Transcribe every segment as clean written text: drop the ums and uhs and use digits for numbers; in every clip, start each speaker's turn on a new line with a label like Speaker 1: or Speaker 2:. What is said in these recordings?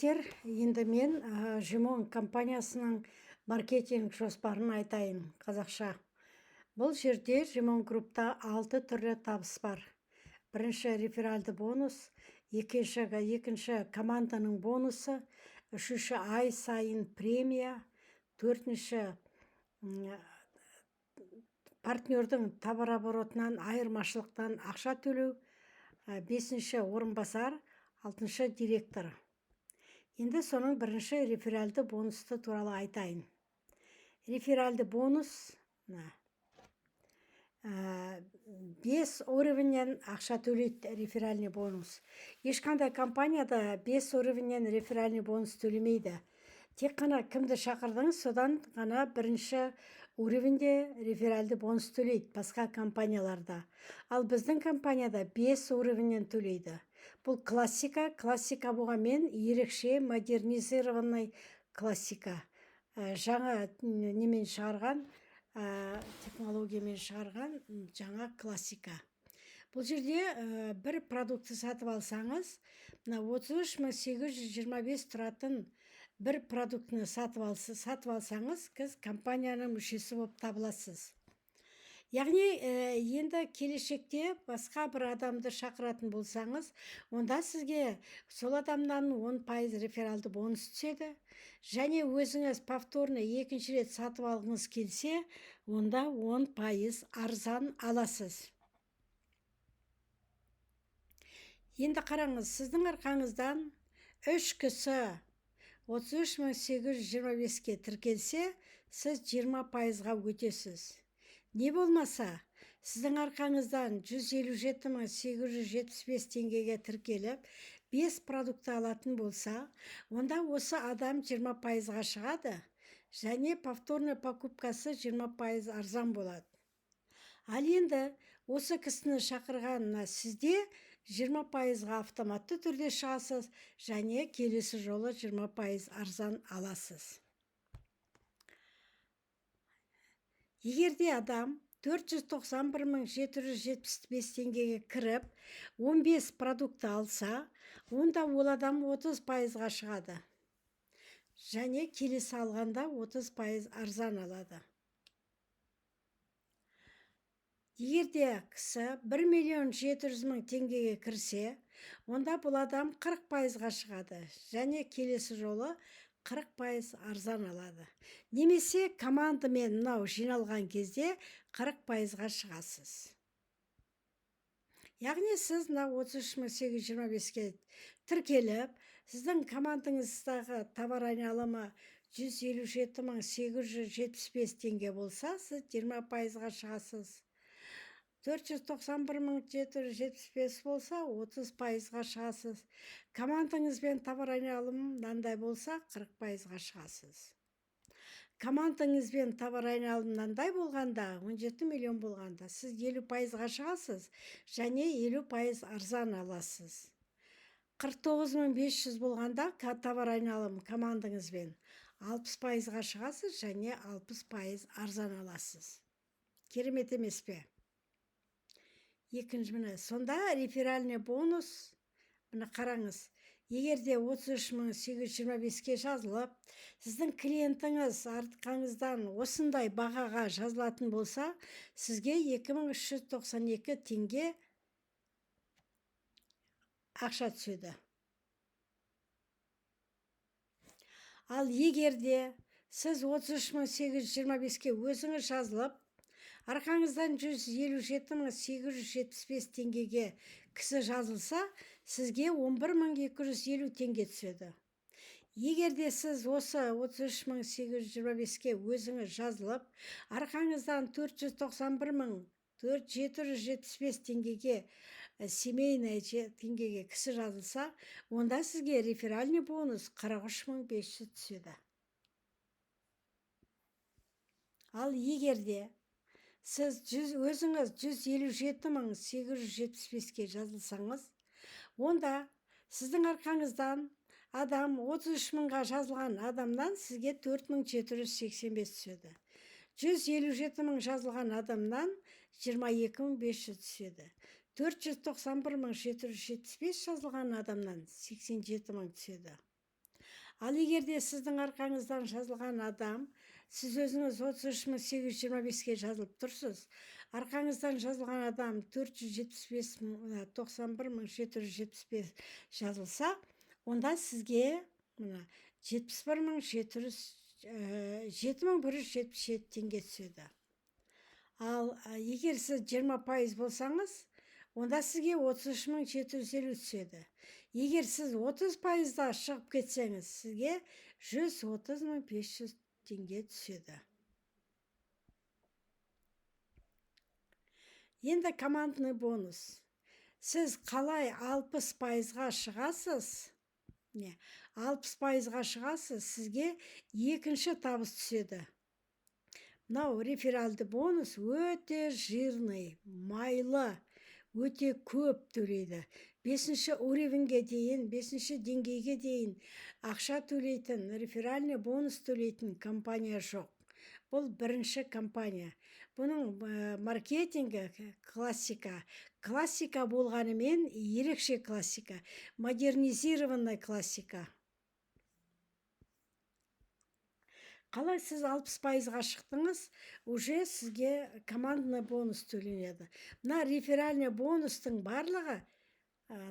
Speaker 1: Енді мен Жимон компаниясының маркетинг жоспарын айтайын қазақша. Бұл жерде Жимон группта 6 түрлі табыс бар. Бірінші реферальды бонус, екінші команданың бонусы, үшінші ай сайын премия, төртінші партнердің товар оборотынан айырмашылықтан ақша төлеу, бесінші орынбасар, алтыншы директор. Енді соның бірінші реферальды бонусты туралы айтайын. Реферальды бонус 5 уровеньнен ақша төлейді реферальный бонус. Ешқандай компанияда 5 уровеньнен реферальный бонус төлемейді. Тек қана кімді шақырдыңыз, содан ғана бірінші уровеньде реферальды бонус төлейді басқа компанияларда. Ал біздің компанияда 5 уровеньнен төлейді. Бұл классика болғанмен ерекше модернизированный классика. Жаңа немен шығарған, технологиямен шығарған жаңа классика. Бұл жерде бір продукты сатып алсаңыз, 33.825 тұратын бір продуктыны сатып алсаңыз, сіз компанияның мүшесі болып табыласыз. Яғни, енді келешекте басқа бір адамды шақыратын болсаңыз, онда сізге сол адамнан 10% рефералды бонус түседі. Және өзіңіз повторно екінші рет сатып алғыңыз келсе, онда 10% арзан аласыз. Енді қараңыз, сіздің арқаңыздан 3 кісі 33.825-ке тіркелсе, сіз 20%-ға өтесіз. Не болмаса, сіздің арқаңыздан 157.875 теңгеге тіркеліп, 5 продукты алатын болса, онда осы адам 20%-ға шығады, және повторный покупкасы 20% арзан болады. Ал енді осы кісіні шақырғанына сізде 20%-ға автоматты түрде шығасыз, және келесі жолы 20% арзан аласыз. Егерде адам 491.775 теңгеге кіріп, 15 продукты алса, онда ол адам 30%-ға шығады. Және келесі алғанда 30% арзан алады. Егерде кісі 1.700.000 теңгеге кірсе, онда бұл адам 40%-ға шығады. Және келесі жолы 40% арзан алады. Немесе командамен жиналған кезде 40%-ға шығасыз. Яғни сіз 33.825-ке тіркеліп, сіздің командаңыздағы товар айналымы 157.875 теңге болса, сіз 20%-ға шығасыз. 491.775 болса, 30%-ға шығасыз. Командаңызбен товар айналымы мынандай болса, 40%-ға шығасыз. Командаңызбен товар айналымы мынандай болғанда, 17 миллион болғанда, сіз 50%-ға шығасыз, және 50% арзан аласыз. 49.500 болғанда товар айналымы командаңызбен 60%-ға шығасыз, және 60% арзан аласыз. Керемет емес пе? Екінші міне, сонда реферальный бонус, міне қараңыз, егерде 33.825-ке жазылып, сіздің клиентіңіз артқаңыздан осындай бағаға жазылатын болса, сізге 2.392 теңге ақша түседі. Ал егерде сіз 33.825-ке өзіңіз жазылып, арқаңыздан 157.875 теңгеге кісі жазылса, сізге 11.250 теңге түседі. Егерде сіз осы 33.825-ке өзіңіз жазылып, арқаңыздан 491.775 теңгеге семейный теңгеге кісі жазылса, онда сізге реферальный бонус 43.500 түседі. Ал егерде сіз өзіңіз 157.875-ке жазылсаңыз, онда сіздің арқаңыздан адам 33.000-ға жазылған адамнан сізге 4.785 түседі. 157.000 жазылған адамнан 22.500 түседі. 491.775 жазылған адамнан 87.000 түседі. Ал егерде сіздің арқаңыздан жазылған адам, сіз өзіңіз 33.825-ке жазылып тұрсыз. Арқаңыздан жазылған адам 91.775 жазылса, онда сізге мына 71.177 теңге түседі. Ал егер сіз 20% болсаңыз, онда сізге 33.750 түседі. Егер сіз 30%-да шығып кетсеңіз, сізге 130.500 теңге түседі. Енді командный бонус. Сіз қалай 60%-ға шығасыз? 60%-ға шығасыз, сізге екінші табыс түседі. Мынау реферальды бонус өте жирный, майлы, өте көп төлейді. 5-ші уровеньге дейін, 5-ші деңгейге дейін ақша төлейтін, реферальный бонус төлейтін компания жоқ. Бұл бірінші компания. Бұның маркетингі классика болғанымен ерекше классика, модернизированный классика. Қалай сіз 60%-ға шықтыңыз, уже сізге командный бонус төленеді. Мына реферальный бонустың барлығы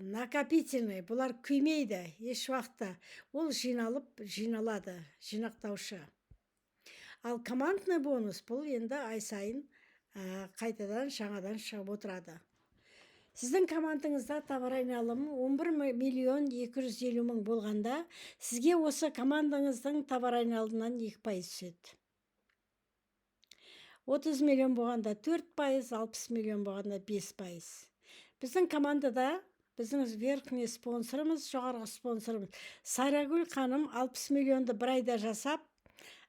Speaker 1: накопительный, бұлар күймейді еш уақытта. Ол жиналады, жинақтаушы. Ал командный бонус бұл енді ай сайын қайтадан жаңадан шығып отырады. Сіздің командаңызда товар айналымы 11.250.000 болғанда, сізге осы командаңыздың товар айналымынан 2% түседі. 30 миллион болғанда 4%, 60 миллион болғанда 5%. Біздің командада біздің верхний спонсорымыз, жоғарғы спонсорымыз Сайрагүл ханым 60 миллионды бір айда жасап,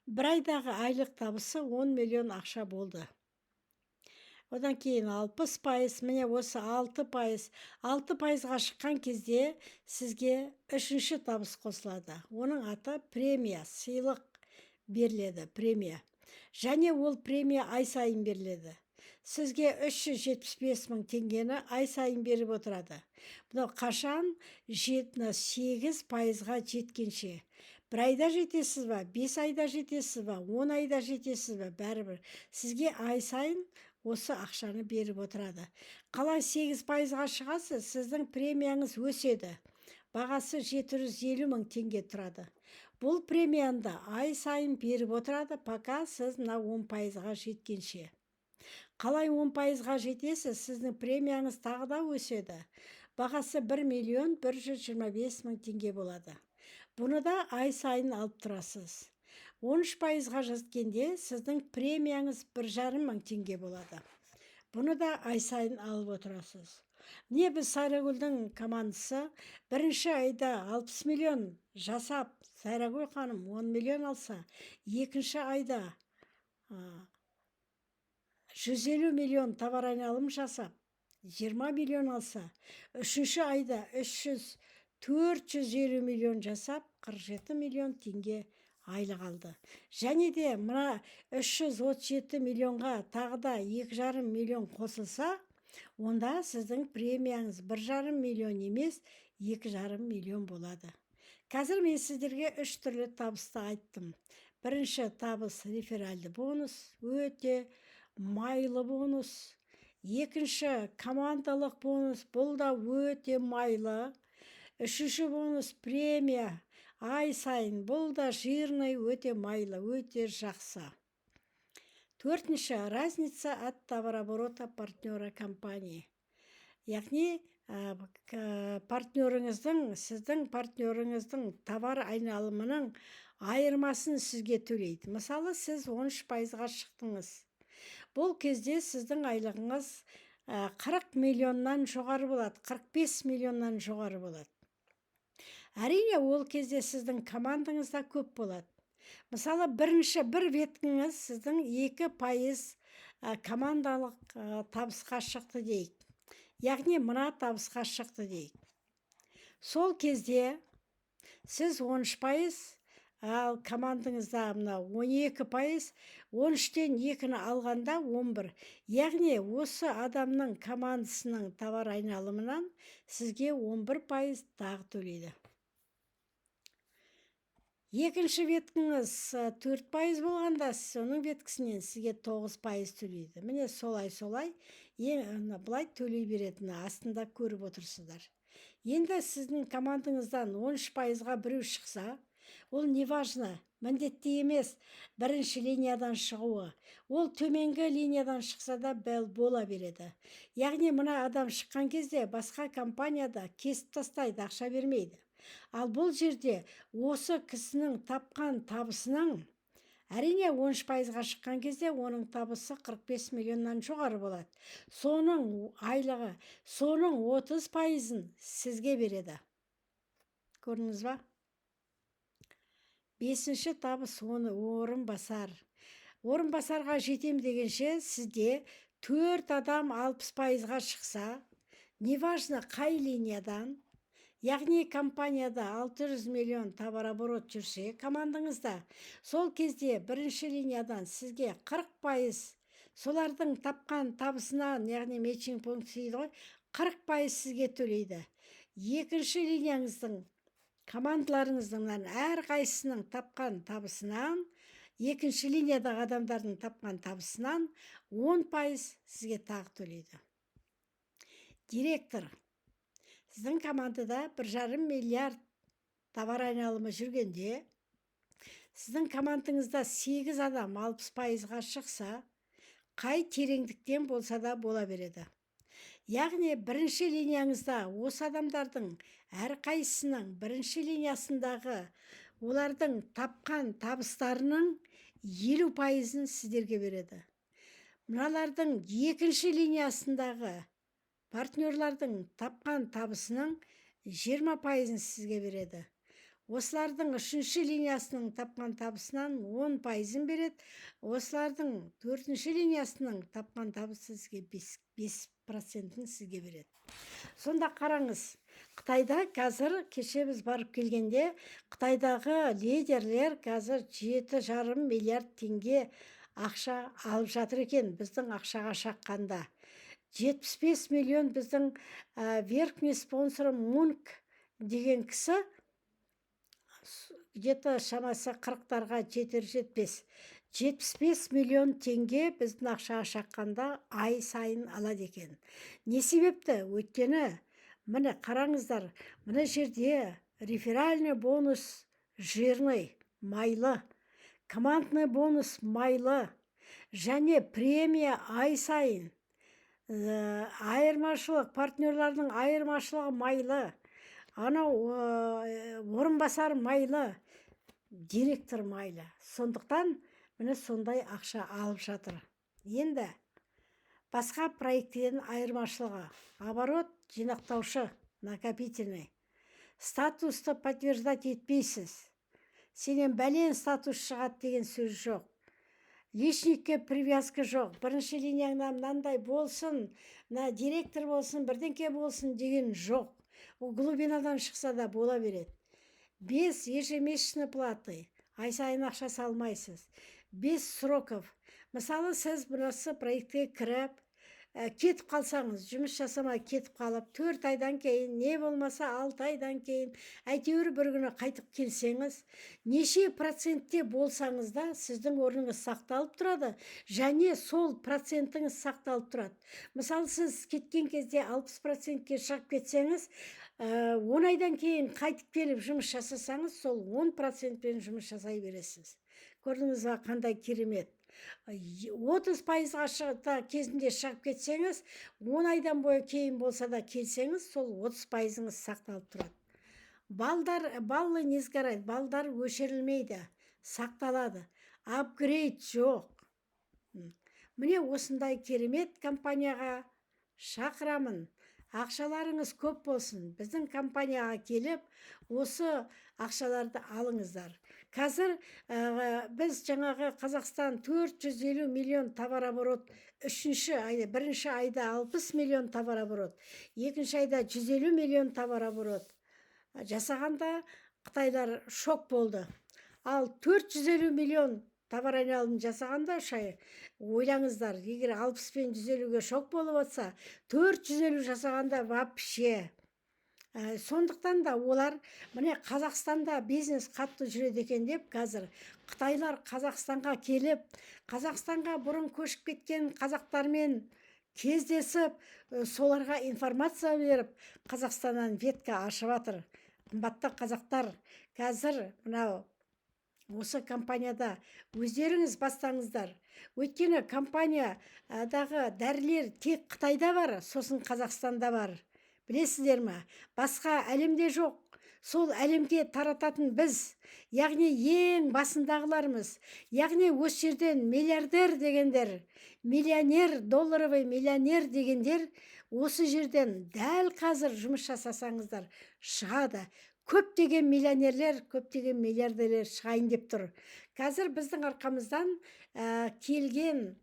Speaker 1: бір айдағы айлық табысы 10 миллион ақша болды. Одан кейін 60%, міне осы 6%ға шыққан кезде сізге үшінші табыс қосылады. Оның аты премия, сыйлық беріледі, премия. Және ол премия ай сайын беріледі. Сізге 375.000 теңгені ай сайын беріп отырады. Бұнау қашан 8%-ға жеткенше. Бір айда жетесіз ба, 5 айда жетесіз ба, 10 айда жетесіз ба, бәрібір. Сізге ай сайын осы ақшаны беріп отырады. Қалай 8%-ға шығасыз, сіздің премияңыз өседі. Бағасы 750.000 теңге тұрады. Бұл премияны ай сайын беріп отырады, пока сіз 10%-ға жеткенше. Қалай 10%-ға жетесіз, сіздің премияңыз тағы да өседі. Бағасы 1.125.000 теңге болады. Бұны да ай сайын алып тұрасыз. 13%-ға жеткенде сіздің премияңыз 1.5 теңге болады. Бұны да ай сайын алып отырасыз. Не біз Сайрагүлдің командасы бірінші айда 60 миллион жасап, Сайрагүл ханым 10 миллион алса, екінші айда 150 миллион товар айналым жасап, 20 миллион алса, үшінші айда 450 миллион жасап, 47 миллион теңге айлық алды. Және де мына 337 миллионға тағы да 2,5 миллион қосылса, онда сіздің премияңыз 1,5 миллион емес, 2,5 миллион болады. Қазір мен сіздерге 3 түрлі табысты айттым. Бірінші табыс реферальды бонус, өте майлы бонус. Екінші командалық бонус, бұл да өте майлы. Үшінші бонус премия, ай сайын, бұл да жирный, өте майлы, өте жақсы. Төртінші разница от товарооборота партнера компании. Яғни сіздің партнеріңіздің товар айналымының айырмасын сізге төлейді. Мысалы, сіз 13%-ға шықтыңыз. Бұл кезде сіздің айлығыңыз 40 миллионнан жоғары болады, 45 миллионнан жоғары болады. Әрине, ол кезде сіздің командаңызда көп болады. Мысалы, бір веткіңіз сіздің 2% командалық табысқа шықты дейік. Яғни, мына табысқа шықты дейік. Сол кезде сіз 13%, ал командаңызда 12%, 13-тен 2-ні алғанда 11. Яғни, осы адамның командасының товар айналымынан сізге 11% тағы төлейді. Екінші веткіңіз 4% болғанда, соның веткісінен сізге 9% төлейді. Міне солай былай төлей беретіні астында көріп отырсыздар. Енді сіздің командаңыздан 13%-ға біреу шықса, ол неважно, міндетті емес бірінші линиядан шығуы. Ол төменгі линиядан шықса да бола береді. Яғни мына адам шыққан кезде басқа компанияда кесіп тастайды, ақша бермейді. Ал бұл жерде осы кісінің тапқан табысының, әрине 13%-ға шыққан кезде оның табысы 45 миллионнан жоғары болады. Соның айлығы, соның 30%-ын сізге береді. Көрдіңіз ба? Бесінші табыс оны орынбасар. Орынбасарға жетем дегенше сізде 4 адам 60%-ға шықса, неважно қай линиядан, яғни компанияда 600 миллион товарооборот жүрсе командаңызда, сол кезде бірінші линиядан сізге 40%, солардың тапқан табысынан, яғни матчинг пункт дейді ғой, 40% сізге төлейді. Екінші линияңыздың, командаларыңыздың әрқайсысының тапқан табысынан, екінші линиядағы адамдардың тапқан табысынан 10% сізге тағы төлейді. Директор, сіздің командада 1,5 миллиард товар айналымы жүргенде, сіздің командаңызда 8 адам 60%-ға шықса, қай тереңдіктен болса да бола береді. Яғни бірінші линияңызда осы адамдардың әрқайсысының бірінші линиясындағы олардың тапқан табыстарының 50%-ын сіздерге береді. Мыналардың екінші линиясындағы партнерлардың тапқан табысының 20%-ын сізге береді. Осылардың үшінші линиясының тапқан табысынан 10%-ын береді. Осылардың төртінші линиясының тапқан табысы сізге 5%-ын сізге береді. Сонда қараңыз, Қытайда қазір кеше біз барып келгенде, Қытайдағы лидерлер қазір 7,5 миллиард теңге ақша алып жатыр екен, біздің ақшаға шаққанда. 75 миллион біздің верхний спонсоры Мунк деген кісі, где-то шамасы 40-тарға жетер-жетпес. 75 миллион теңге біздің ақшаға шаққанда ай сайын алады екен. Не себепті? Өйткені, міне қараңыздар, мына жерде реферальный бонус жирный, майлы, командный бонус майлы, және премия ай сайын. Айырмашылық, партнерлардың айырмашылығы майлы, анау орынбасар майлы, директор майлы. Сондықтан міне сондай ақша алып жатыр. Енді басқа проекттердің айырмашылығы: оборот жинақтаушы, накопительный, статусты подтверждать етпейсіз, сенен бәлен статус шығады деген сөз жоқ. Личникке привязка жоқ. Бірінші линияңда мынандай болсын, директор болсын, бірдеңке болсын деген жоқ. Ол глубинадан шықса да бола береді. Без ежемесячной платы, ай сайын ақша салмайсыз. Без сроков. Мысалы, сіз бірасы проектке кіріп, кетіп қалсаңыз, жұмыс жасамай кетіп қалып, 4 айдан кейін, не болмаса 6 айдан кейін, әйтеуір бір күні қайтып келсеңіз, неше процентте болсаңыз да сіздің орныңыз сақталып тұрады, және сол процентіңіз сақталып тұрады. Мысалы, сіз кеткен кезде 60%-ке шығып кетсеңіз, 10 айдан кейін қайтып келіп жұмыс жасасаңыз, сол 10%-пен жұмыс жасай бересіз. Көрдіңіз ба, қандай керемет. 30%-ға кезінде шығып кетсеңіз, 10 айдан бойы кейін болса да келсеңіз, сол 30%-ыңыз сақталып тұрады. Баллы не сгорает, балдар өшірілмейді, сақталады. Апгрейд жоқ. Міне осындай керемет компанияға шақырамын. Ақшаларыңыз көп болсын. Біздің компанияға келіп, осы ақшаларды алыңыздар. Қазір біз жаңағы Қазақстан 450 миллион товарооборот, бірінші айда 60 миллион товарооборот, екінші айда 150 миллион товарооборот жасағанда Қытайлар шок болды. Ал 450 миллион товар айналымын жасағанда ойлаңыздар, егер 60 пен 150-ге шок болып отса, 450 жасағанда вообще Сондықтан да олар міне Қазақстанда бизнес қатты жүреді екен деп қазір Қытайлар Қазақстанға келіп, Қазақстанға бұрын көшіп кеткен қазақтармен кездесіп, соларға информация беріп, Қазақстаннан ветка ашып жатыр. Қымбатты қазақтар, қазір мынау осы компанияда өздеріңіз бастаңыздар. Өйткені компаниядағы дәрілер тек Қытайда бар, сосын Қазақстанда бар. Білесіздер ма? Басқа әлемде жоқ. Сол әлемге тарататын біз, яғни ең басындағылармыз. Яғни осы жерден миллиардер дегендер, миллионер, долларовый миллионер дегендер осы жерден дәл қазір жұмыс жасасаңыздар шығады. Көптеген миллионерлер, көптеген миллиардерлер шығайын деп тұр. Қазір біздің арқамыздан келген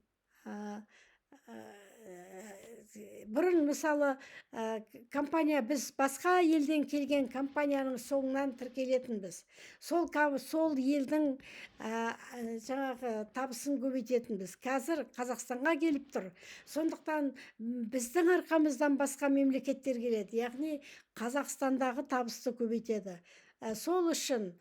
Speaker 1: бұрын мысалы компания, біз басқа елден келген компанияның соңынан тіркелетінбіз. Сол елдің жаңағы табысын көбейтетінбіз. Қазір Қазақстанға келіп тұр. Сондықтан біздің арқамыздан басқа мемлекеттер келеді. Яғни Қазақстандағы табысты көбейтеді. Сол үшін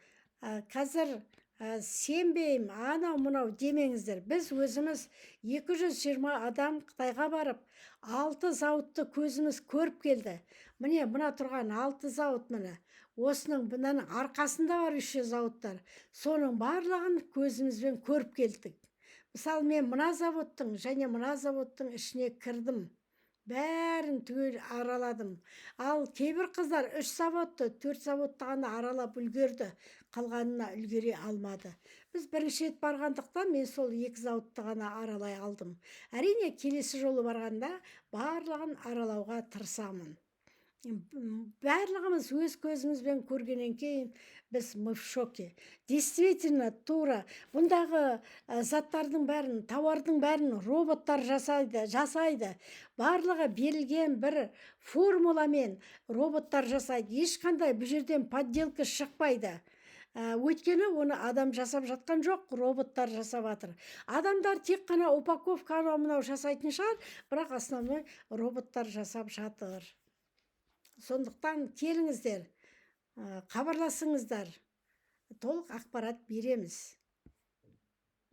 Speaker 1: қазір сенбеймін, анау мынау демеңіздер. Біз өзіміз 220 адам Қытайға барып, 6 зауытты көзіміз көріп келді. Міне, мына тұрған 6 зауыт міне. Осының бұның арқасында бар 3 зауыттар. Соның барлығын көзімізбен көріп келдік. Мысалы, мен мына заводтың және мына заводтың ішіне кірдім. Бәрін түгел араладым. Ал кейбір қыздар 3 заводты, 4 заводты ғана аралап үлгерді, қалғанына үлгере алмады. Біз бірінші рет барғандықтан мен сол 2 заводты ғана аралай алдым. Әрине, келесі жолы барғанда барлығын аралауға тырысамын. Барлығымыз өз көзімізбен көргеннен кейін біз мы в шоке. Действительно, тура бұндағы заттардың бәрін, тауардың бәрін роботтар жасайды. Барлығы берілген бір формуламен роботтар жасайды. Ешқандай бұл жерден подделка шықпайды. Өйткені оны адам жасап жатқан жоқ, роботтар жасап жатыр. Адамдар тек қана упаковка мынау жасайтын шығар, бірақ основной роботтар жасап жатыр. Сондықтан келіңіздер, хабарласыңыздар, толық ақпарат береміз.